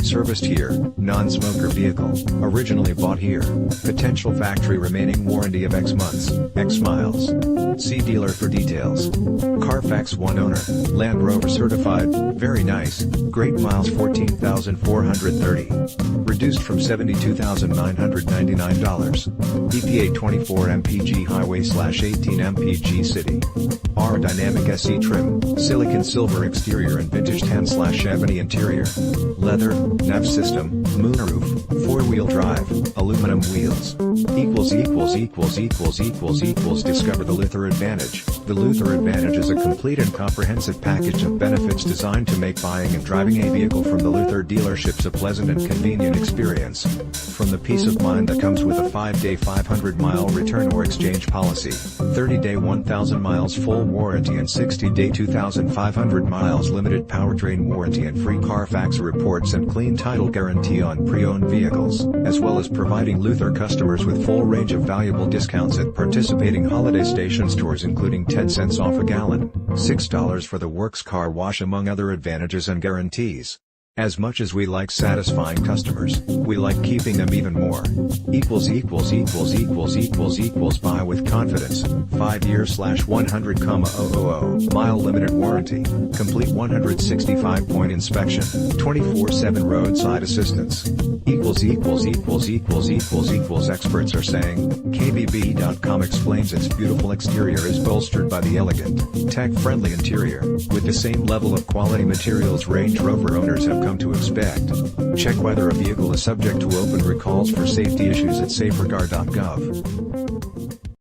Serviced here, non-smoker vehicle, originally bought here, potential factory remaining warranty of X months, X miles. See dealer for details. Carfax one owner, Land Rover certified, very nice, great miles 14,430. Reduced from $72,999. EPA 24 mpg highway/18 mpg city. R dynamic SE trim, silicon silver exterior and vintage tan/ebony interior. Leather, nav system, moonroof, 4-wheel drive, aluminum wheels. Discover the Luther Advantage. The Luther Advantage is a complete and comprehensive package of benefits designed to make buying and driving a vehicle from the Luther dealerships a pleasant and convenient experience. From the peace of mind that comes with a 5-day 500-mile return or exchange policy, 30-day 1,000 miles full warranty and 60-day 2,500 miles limited powertrain warranty and free Carfax reports and clean title guarantee on pre-owned vehicles, as well as providing Luther customers with full range of valuable discounts at participating holiday station stores including 10 cents off a gallon, $6 for the works car wash among other advantages and guarantees. As much as we like satisfying customers, we like keeping them even more. Buy with confidence, 5 years/100,000 mile limited warranty, complete 165-point inspection, 24/7 roadside assistance. Experts are saying. KBB.com explains its beautiful exterior is bolstered by the elegant, tech-friendly interior, with the same level of quality materials Range Rover owners have come to expect. Check whether a vehicle is subject to open recalls for safety issues at saferegard.gov.